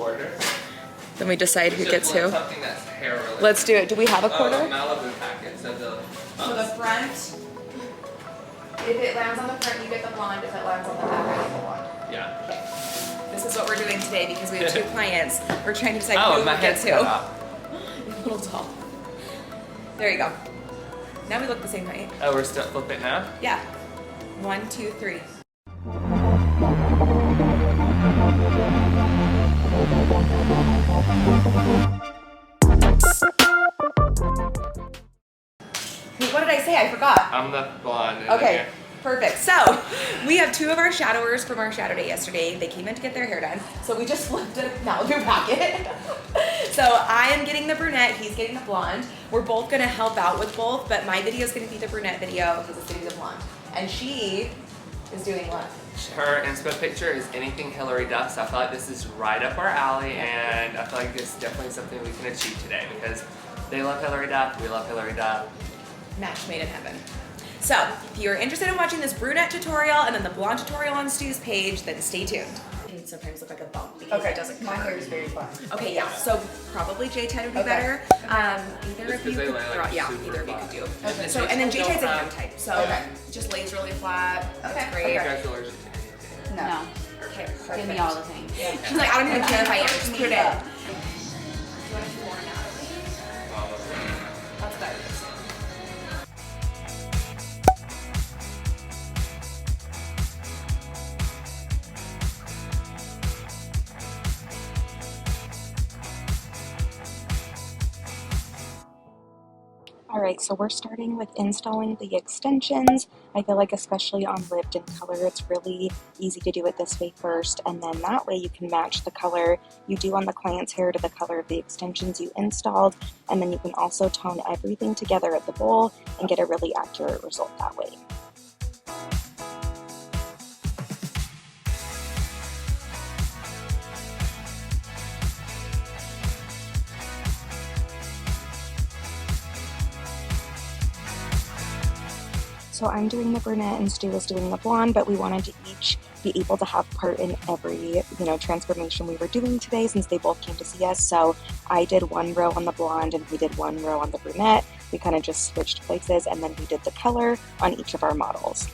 quarter. Then we decide who gets who. Something that's hair related. Let's do it. Do we have a quarter? Malibu packet. So the front, if it lands on the front, you get the blonde. If it lands on the back, I get the blonde. Yeah. Okay. This is what we're doing today because we have 2 clients. We're trying to decide who gets who. A little tall. There you go. Now we look the same height. Oh, we're still flipping now? Yeah. 1, 2, 3. What did I say? I forgot. I'm the blonde. Okay, perfect. So we have 2 of our shadowers from our shadow day yesterday. They came in to get their hair done. So we just flipped a Malibu packet. So I am getting the brunette, he's getting the blonde. We're both gonna help out with both, but my video is gonna be the brunette video because it's gonna be the blonde. And she is doing what? Her inspo picture is anything Hillary Duff, so I feel like this is right up our alley, and I feel like this is definitely something we can achieve today because they love Hillary Duff, we love Hillary Duff. Match made in heaven. So if you're interested in watching this brunette tutorial and then the blonde tutorial on Stu's page, then stay tuned. It can sometimes look like a bump because it doesn't cover. My hair is very fun. Okay, yeah. So probably J-Tide would be better. Either of you could throw, yeah, either of you could do. Okay. So and then J-Tide's a young type, so it just lays really flat. That's great. You guys are allergic to anything? No. Okay, Give perfect. me all the things. She's like, I don't even care if I am. Just put it in. That's better. Alright, so we're starting with installing the extensions. I feel like especially on ribbed and color, it's really easy to do it this way first, and then that way you can match the color you do on the client's hair to the color of the extensions you installed, and then you can also tone everything together at the bowl and get a really accurate result that way. So I'm doing the brunette and Stu is doing the blonde, but we wanted to each be able to have part in every, transformation we were doing today since they both came to see us. So I did 1 row on the blonde and he did 1 row on the brunette. We kind of just switched places and then we did the color on each of our models.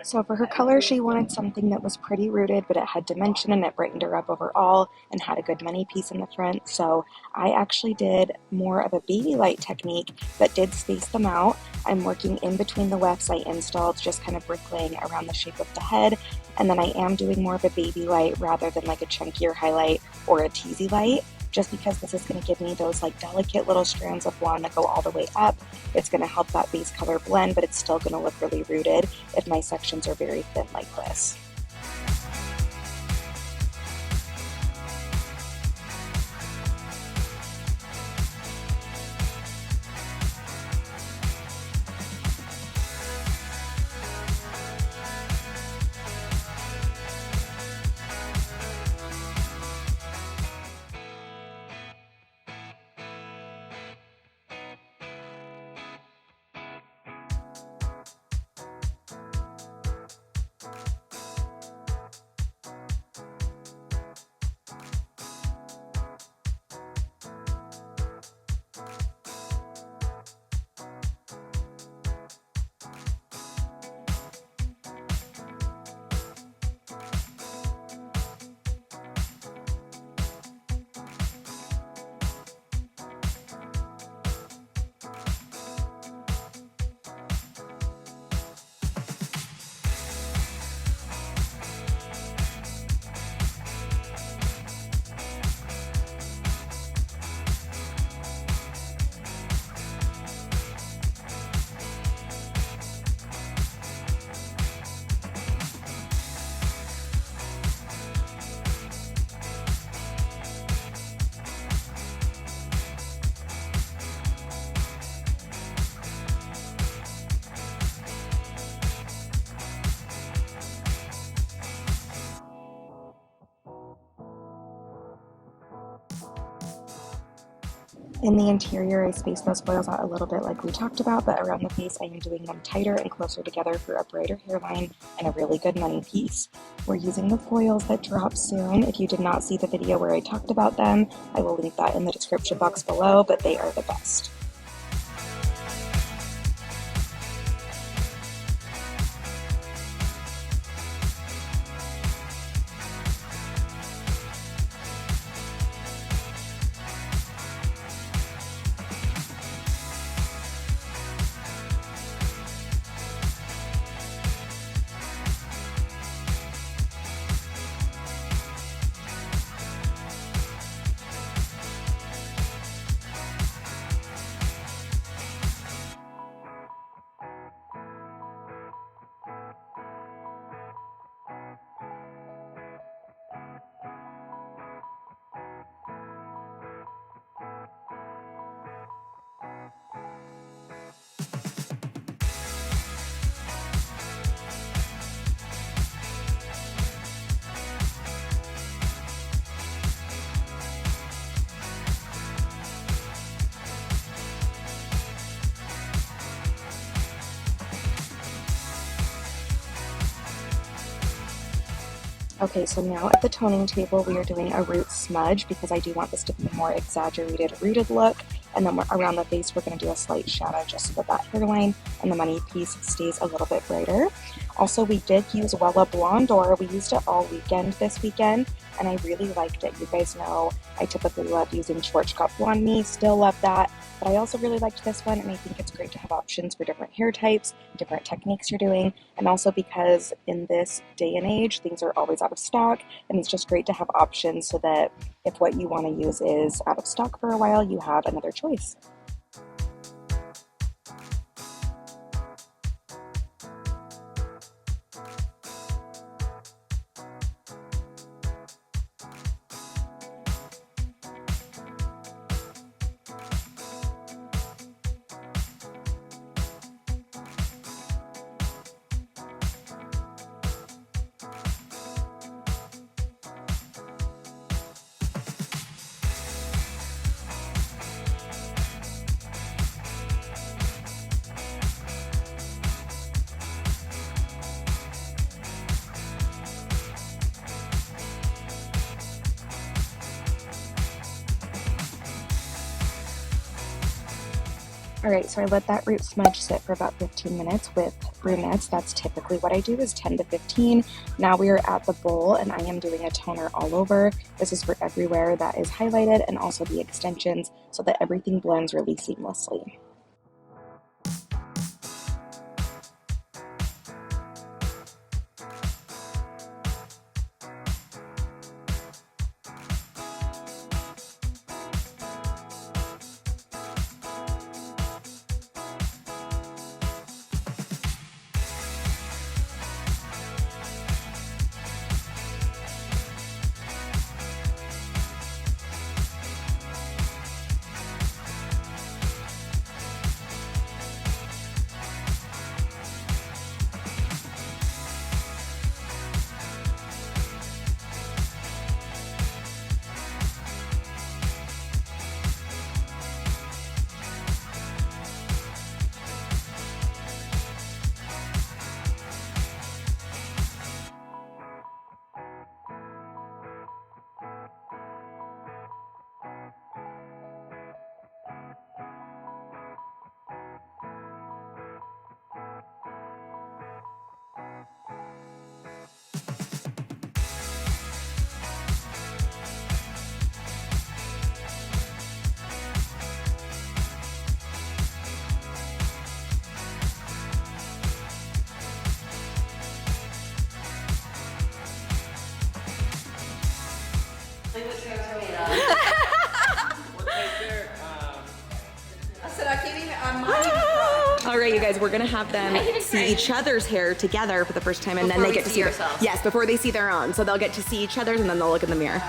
So for her color, she wanted something that was pretty rooted, but it had dimension and it brightened her up overall and had a good money piece in the front. So I actually did more of a baby light technique that did space them out. I'm working in between the wefts I installed, just kind of bricklaying around the shape of the head. And then I am doing more of a baby light rather than like a chunkier highlight or a teasy light, just because this is going to give me those like delicate little strands of blonde that go all the way up. It's going to help that base color blend, but it's still going to look really rooted if my sections are very thin like this. In the interior, I spaced those foils out a little bit like we talked about, but around the face, I am doing them tighter and closer together for a brighter hairline and a really good money piece. We're using the foils that drop soon. If you did not see the video where I talked about them, I will link that in the description box below, but they are the best. Okay, so now at the toning table, we are doing a root smudge because I do want this to be a more exaggerated rooted look. And then around the face, we're going to do a slight shadow just so that that hairline and the money piece stays a little bit brighter. Also, we did use Wella Blondor. We used it all weekend this weekend, and I really liked it. You guys know I typically love using Schwarzkopf Blonde Me, still love that. But I also really liked this one, and I think it's great to have options for different hair types, different techniques you're doing, and also because in this day and age, things are always out of stock, and it's just great to have options so that if what you want to use is out of stock for a while, you have another choice. Alright, so I let that root smudge sit for about 15 minutes with brunettes. That's typically what I do, is 10 to 15. Now we are at the bowl and I am doing a toner all over. This is for everywhere that is highlighted and also the extensions so that everything blends really seamlessly. All right, you guys, we're gonna have them see each other's hair together for the first time, and then they get to see ourselves. Yes, before they see their own. So they'll get to see each other's, and then they'll look in the mirror.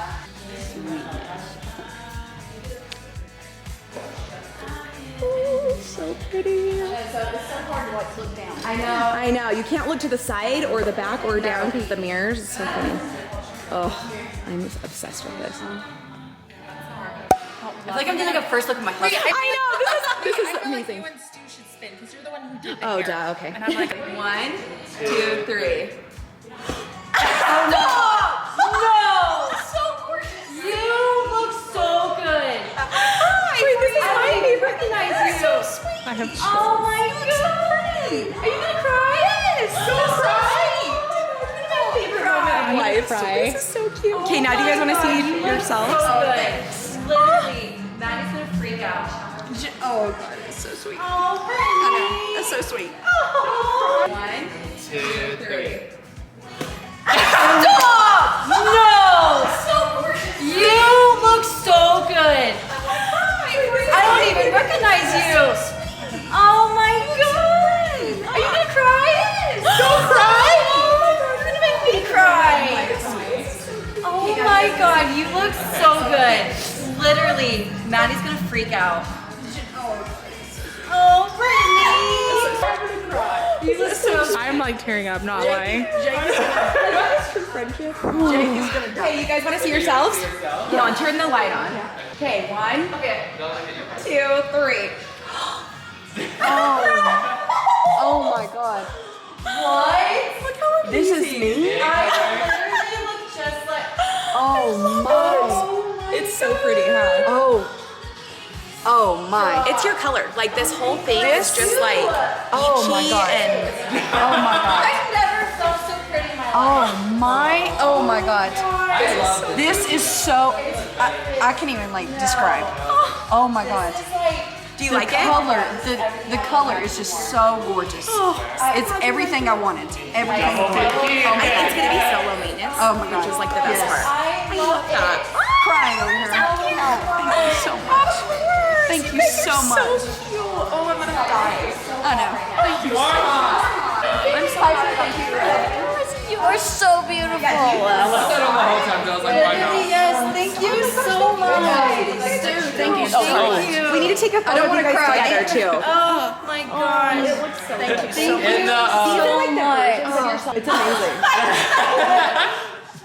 Oh, so pretty. So it's so hard to like look down. I know. You can't look to the side or the back or down because the mirrors. It's so funny. Oh, I'm obsessed with this. feel like I'm doing like a first look at my husband. I know, this is I feel like amazing. you and Stu should spin because you're the one who did the Oh, hair. duh, okay. And I'm like, 1, 2, 3. no! So gorgeous. You look so good. Wait, this is I don't even recognize you. So sweet. I have Oh my god! Are you gonna cry? Yes! So sweet! My favorite moment of life. Cry. This is so cute. Okay, now do you guys want to see yourselves? So good. Literally, Maddie's gonna freak out. Oh, God, that's so sweet. Oh, I know, that's so sweet. 1, 2, 3. Stop! No! So gorgeous. You look so good. I don't even recognize you. Oh my god! Are you gonna cry? Don't cry! You're gonna make me cry. Oh my god, you look so good. Literally, Maddie's gonna freak out. Oh, Brittany! You look so. I'm like tearing up, not lying. Okay, you guys want to see yourselves? Come on, turn the light on. Okay, 1, 2, 3. Oh my God. What? Look how This is me? I literally look just like. Oh my. It's so pretty, huh? Oh. Oh my. It's your color. Like this whole thing is just like Oh my peachy God. and. Oh my God. I've never felt so pretty in my life. Oh my God. This is so, I can't even like describe. Oh my God. Do you like it? The color is just so gorgeous. It's everything I wanted. Everything. It's gonna be so low maintenance. Oh my God. Which is like the best part. I love that. Crying over here. Thank you so much. Thank you so much. Oh, I'm gonna die. I know. Thank you so much. I'm so happy. You are so beautiful. I looked at him the whole time, so I was like, why not? Yes, thank you so much. Thank you so much. We need to take a photo of you guys together too. Oh my gosh. It looks so good. Thank you In the, so much. It's amazing.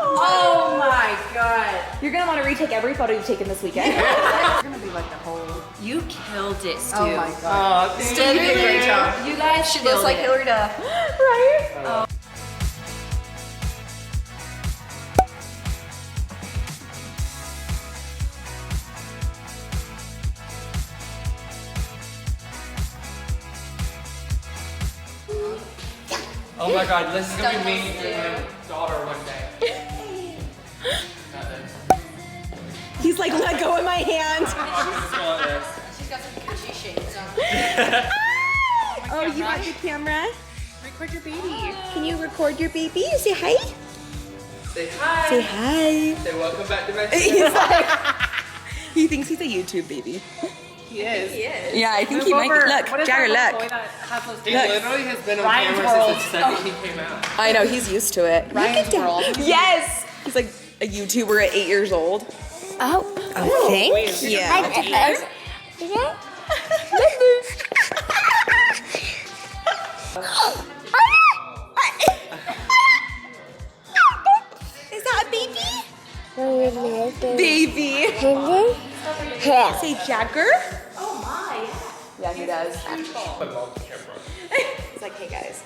Oh my god. You're gonna want to retake every photo you've taken this weekend. It's gonna be like the whole. You killed it, Stu. Oh my God. oh, you did a great job. You guys She looks like Hillary Duff. Right? Oh my god, this is gonna be me and my daughter one day. He's like, let go of my hand. She's got some cushy shades on. Oh, you got your camera? Record your baby. Can you record your baby? Say hi. Say hi. Say hi. Say welcome back to my He's like, he thinks he's a YouTube baby. He is. Yeah, I think he might. Look, Jagger, look. He literally has been on camera since the second he came out. I know, he's used to it. Ryan's World. Yes! He's like a YouTuber at 8 years old. Oh, Thank you. Is that a baby? Baby. Say Jagger. Oh my. Yeah, he does. He's like, hey guys.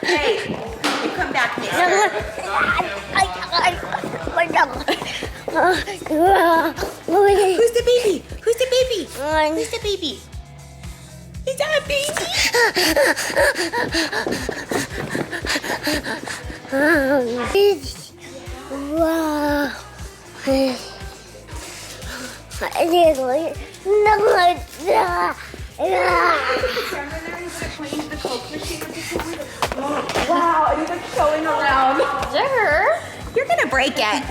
Hey, you come back, mister. Who's the baby? Who's the baby? Who's the baby? Is that a baby? Wow, and he's like showing around. You're gonna break it.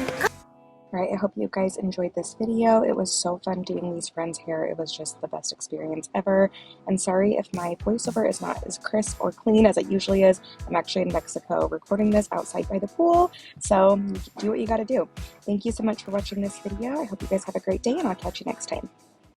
Alright, I hope you guys enjoyed this video. It was so fun doing these friends' hair. It was just the best experience ever. And sorry if my voiceover is not as crisp or clean as it usually is. I'm actually in Mexico recording this outside by the pool. So do what you gotta do. Thank you so much for watching this video. I hope you guys have a great day and I'll catch you next time.